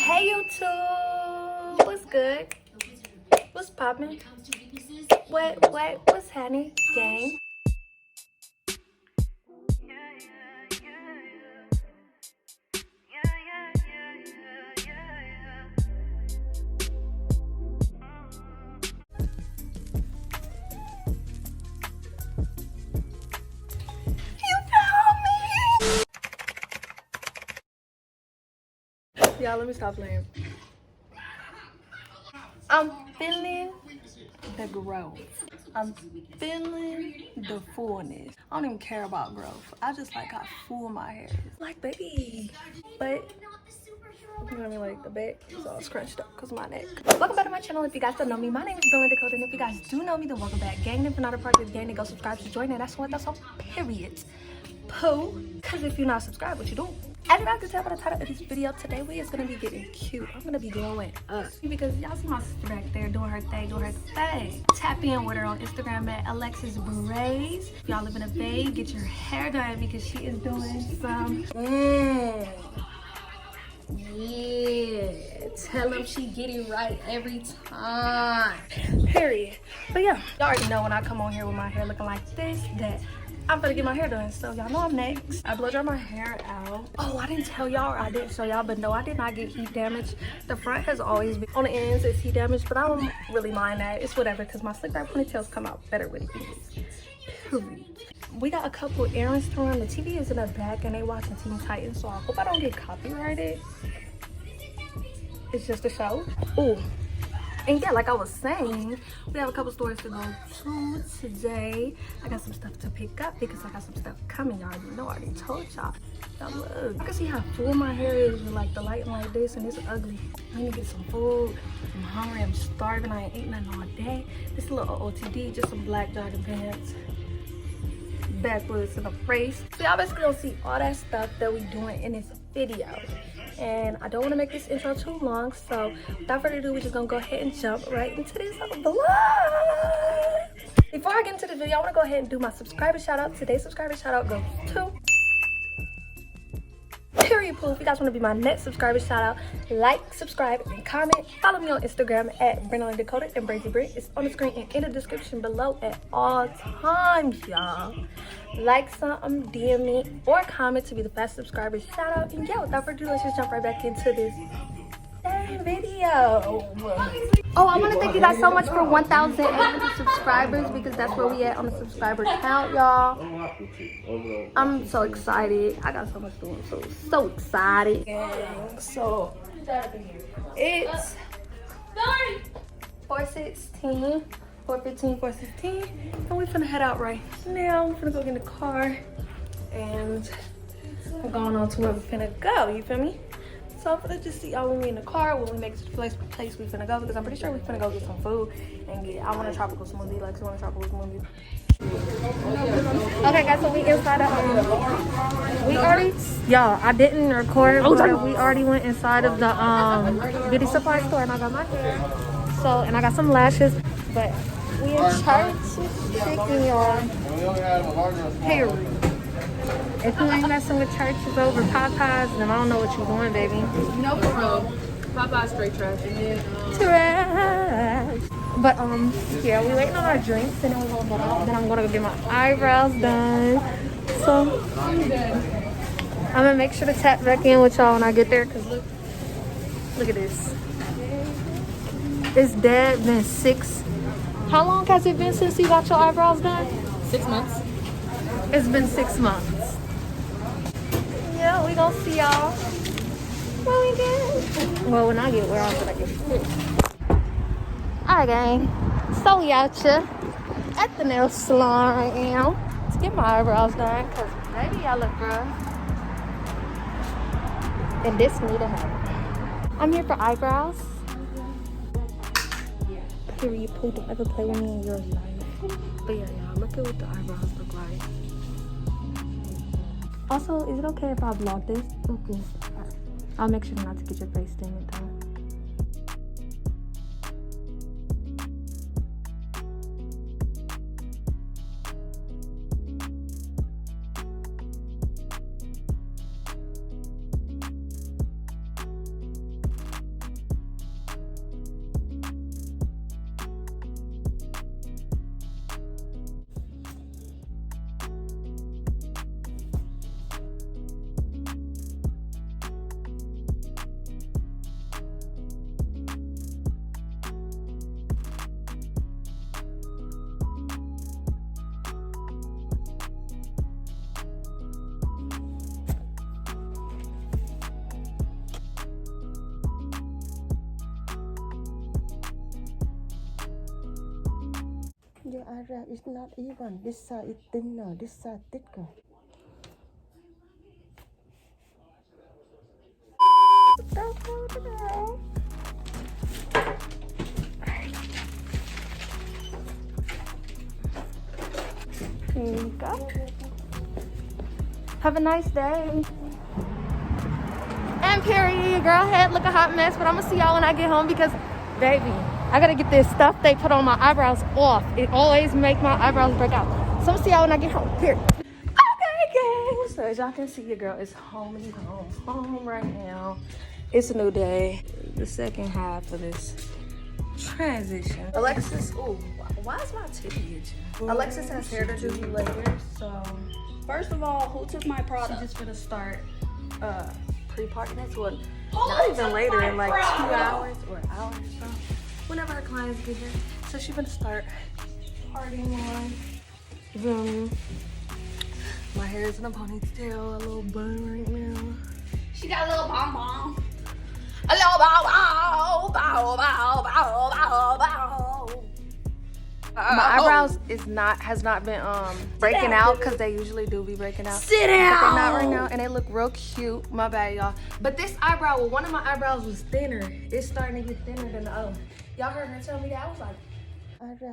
Hey YouTube, what's good? What's poppin'? What's happening, gang? Y'all, let me stop playing. I'm feeling the growth. I'm feeling the fullness. I don't even care about growth. I just like how full my hair is. Like, baby. But, you know what I mean? Like, the back is all scrunched up because of my neck. Welcome back to my channel. If you guys don't know me, my name is Davagany, and if you guys do know me, then welcome back. Gang, if you're not a part of the gang, then go subscribe to join. And that's all, period. Pooh. Because if you're not subscribed, what you doing? As you guys can tell by the title of this video, today we is gonna be getting cute. I'm gonna be glowing up because y'all see my sister back there doing her thing. Tap in with her on Instagram at Knotless Braids. If y'all live in a Bay, get your hair done because she is doing some. Yeah, tell them she get it right every time. Period. But yeah, y'all already know when I come on here with my hair looking like this that I'm gonna get my hair done, so y'all know I'm next. I blow dry my hair out. Oh, I didn't tell y'all, I didn't show y'all, but no, I did not get heat damage. The front has always been, on the ends it's heat damage, but I don't really mind that. It's whatever, because my slick back ponytails come out better with it. We got a couple errands to run. The TV is in the back and they watching Teen Titans, so I hope I don't get copyrighted. It's just a show. Ooh. And yeah, like I was saying, we have a couple stores to go to today. I got some stuff to pick up because I got some stuff coming. Y'all already know, I already told y'all. Now look, I can see how full my hair is with like the lighting like this, and it's ugly. I need to get some food. I'm hungry, I'm starving, I ain't eating nothing all day. This little OTD, just some black jogging pants, backwoods, and a brace. So y'all basically don't see all that stuff that we doing in this video. And I don't want to make this intro too long, so without further ado, we're just gonna go ahead and jump right into this vlog. Before I get into the video, I want to go ahead and do my subscriber shout out. Today's subscriber shout out goes to period Pooh. If you guys want to be my next subscriber shout out, like, subscribe, and comment. Follow me on Instagram at Dakota and Braidsy Braid. It's on the screen and in the description below at all times, y'all. Like something, DM me, or comment to be the best subscriber shout out. And yeah, without further ado, let's just jump right back into this video. Oh, I want to thank you guys so much for 1,800 subscribers because that's where we at on the subscriber count, y'all. I'm so excited. I got so much doing, so excited. And so it's 4:16. 4:15, 4:16, and we're finna head out right now. We're finna go get in the car, and we're going on to where we're finna go, you feel me? So I'm finna just see y'all when we in the car, when we make it to the place we finna go, because I'm pretty sure we're finna go get some food and I want a tropical smoothie, like you want a tropical smoothie. Okay guys, so we inside of, we already, y'all, I didn't record, but we already went inside of the beauty supply store, and I got my hair, so, and I got some lashes, but we in church chicken, y'all. Period. If you ain't messing with churches over Popeyes, then I don't know what you're doing, baby. No, for real. Popeyes straight trash. Trash. But yeah, we waiting on our drinks, and then we're gonna go out. Then I'm gonna go get my eyebrows done. So I'm gonna make sure to tap back in with y'all when I get there, cause look at this. It's dead been 6. How long has it been since you got your eyebrows done? 6 months. It's been 6 months. Yeah, we gonna see y'all when we get. Well, when I get where I'm gonna get. Alright, gang. So we out here at the nail salon right now to get my eyebrows done, cause baby, I look rough. And this need to happen. I'm here for eyebrows. Period Pooh, don't ever play with me in your life. But yeah, y'all, look at what the eyebrows look like. Also, is it okay if I vlog this? Okay. I'll make sure not to get your face stained though. It's not even. This side is thinner, this side thicker. Here you go. Have a nice day. And period, your girl head look a hot mess, but I'm gonna see y'all when I get home because, baby, I gotta get this stuff they put on my eyebrows off. It always make my eyebrows break out. So I'm gonna see y'all when I get home, period. Okay, gang. So as y'all can see, your girl is home right now. It's a new day. The second half of this transition. Alexis, ooh, why is my titty itching? Alexis has hair to do later, so First of all, who took my she's product? just gonna start pre-party next one. Not even later, in like 2 hours or an hour or so. Whenever her clients get here. So she's gonna start partying on Zoom. My hair is in a ponytail, a little bun right now. She got a little bomb bomb. A little bow, bow, bow, bow, bow, bow. My eyebrows has not been breaking out because they usually do be breaking out. Sit But they're down. not right now, and they look real cute. My bad, y'all. But this eyebrow, well, one of my eyebrows was thinner. It's starting to get thinner than the other. Y'all heard her tell me that? I was like,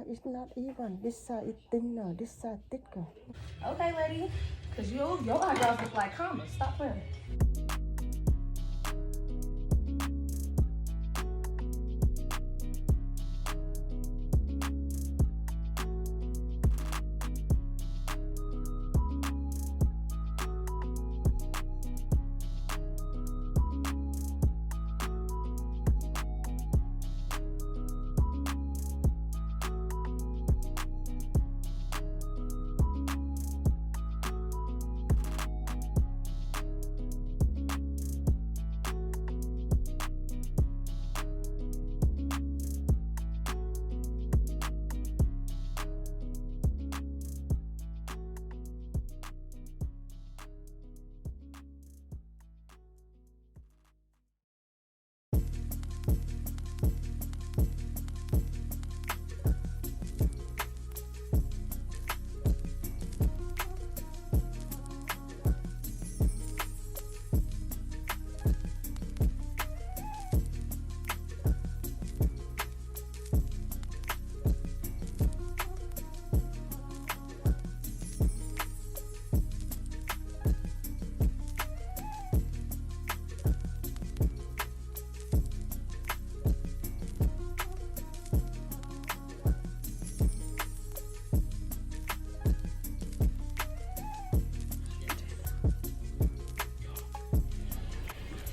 It's not even. This side is thinner, this side thicker. okay, lady, because your eyebrows look like commas. Stop playing.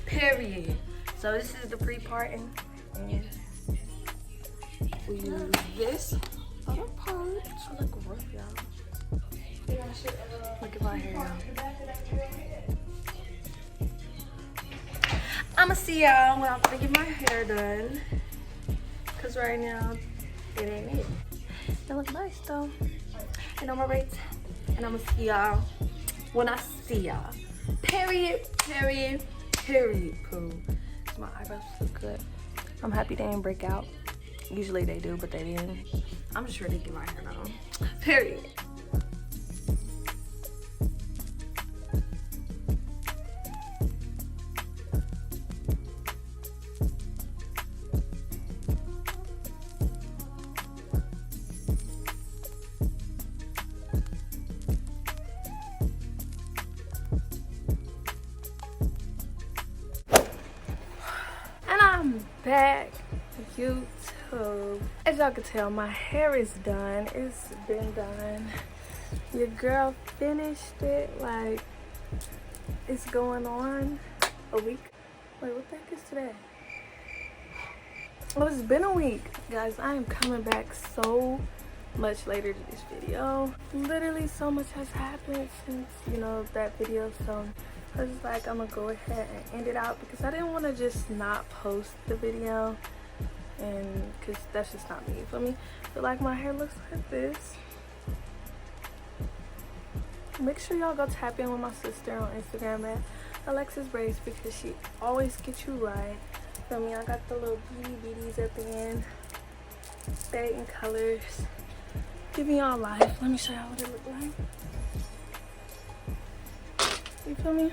Period. So this is the pre-parting, and we use this other part to look rough, y'all. Look at my hair, y'all. I'ma see y'all when I'm gonna get my hair done, cause right now it ain't it. It look nice though. And on my braids, and I'ma see y'all when I see y'all. Period. Period. Period, poo. My eyebrows look good. I'm happy they didn't break out. Usually they do, but they didn't. I'm just ready to get my hair done. Period. I'm back, YouTube. As y'all can tell, my hair is done. It's been done. Your girl finished it. Like, it's going on a week. Wait, what the heck is today? Oh, it's been a week. Guys, I am coming back so much later to this video. Literally so much has happened since, you know, that video. So I was like, I'm gonna go ahead and end it out because I didn't want to just not post the video, and because that's just not me. You feel me? But like, my hair looks like this. Make sure y'all go tap in with my sister on Instagram at Knotless Braids because she always gets you right. Feel me? I got the little beauties at the end, fading colors. giving y'all life. Let me show y'all what it look like. You feel me?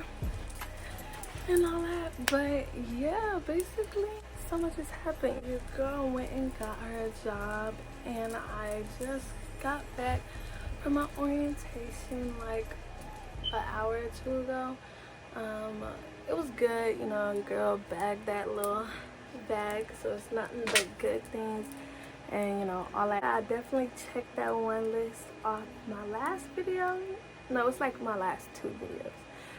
And all that. But yeah, basically so much has happened. Your girl went and got her a job, and I just got back from my orientation like an hour or two ago. It was good, you know. Your girl bagged that little bag, so it's nothing but good things, and you know, all that. I definitely checked that one list off my last video. No, it's like my last 2 videos.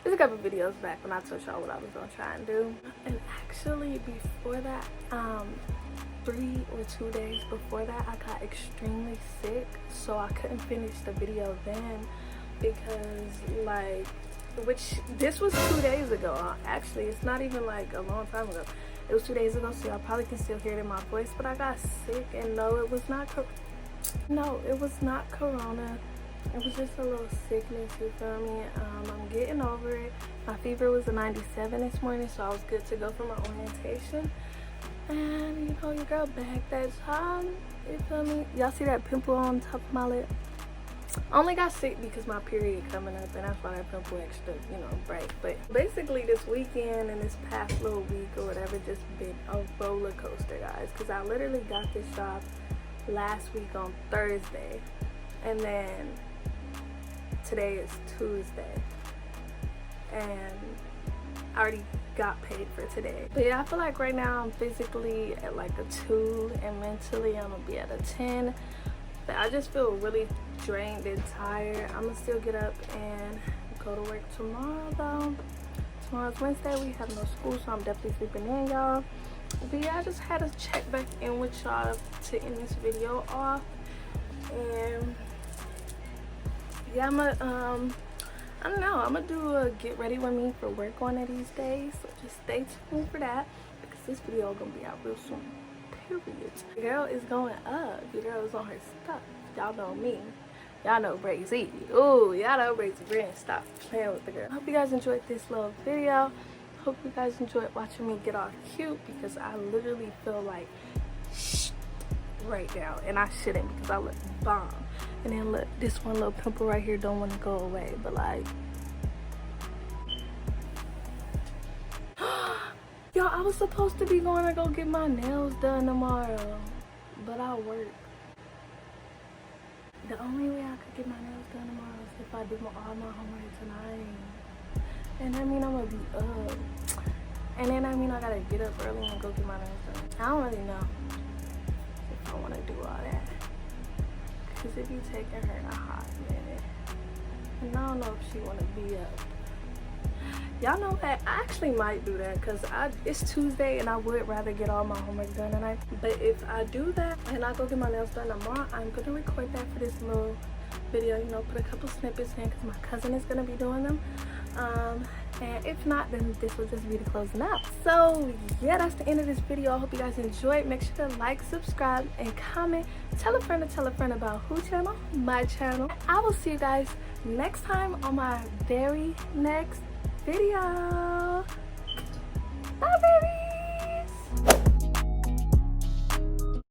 There's a couple videos back when I told y'all what I was gonna try and do. And actually before that, 3 or 2 days before that, I got extremely sick, so I couldn't finish the video then, because like, which this was 2 days ago. Actually, it's not even like a long time ago. It was 2 days ago, so y'all probably can still hear it in my voice. But I got sick, and no, it was not corona. It was just a little sickness, you feel me? I'm getting over it. My fever was a 97 this morning, so I was good to go for my orientation. And you know, your girl bagged that job, you feel me? Y'all see that pimple on top of my lip? I only got sick because my period coming up, and that's why that pimple extra, you know, bright. But basically this weekend and this past little week or whatever just been a roller coaster, guys, because I literally got this job last week on Thursday, and then today is Tuesday, and I already got paid for today. But yeah, I feel like right now I'm physically at like a 2, and mentally I'm gonna be at a 10. But I just feel really drained and tired. I'm gonna still get up and go to work tomorrow though. Tomorrow's Wednesday, we have no school, so I'm definitely sleeping in, y'all. But yeah, I just had to check back in with y'all to end this video off. And yeah, I don't know, I'm gonna do a get ready with me for work one of these days, so just stay tuned for that, because this video is gonna be out real soon, period. The girl is going up. The girl is on her stuff. Y'all know me. Y'all know braids easy. Ooh, y'all know braids brand. Stop playing with the girl. I hope you guys enjoyed this little video. Hope you guys enjoyed watching me get all cute, because I literally feel like right now, and I shouldn't, because I look bomb. And then look, this one little pimple right here don't want to go away, but like, yo, I was supposed to be going to go get my nails done tomorrow, but I work. The only way I could get my nails done tomorrow is if I do all my homework tonight, and I mean I'm gonna be up, and then I mean I gotta get up early and go get my nails done. I don't really know if I want to do all that, because it be taking her a hot minute, and I don't know if she want to be up. Y'all know that I actually might do that, because it's Tuesday and I would rather get all my homework done tonight. But if I do that and I go get my nails done tomorrow, I'm gonna record that for this little video, you know, put a couple snippets in, because my cousin is gonna be doing them. And if not, then this will just be the closing out. So yeah, that's the end of this video. I hope you guys enjoyed. Make sure to like, subscribe, and comment. Tell a friend about who channel? My channel. I will see you guys next time on my very next video.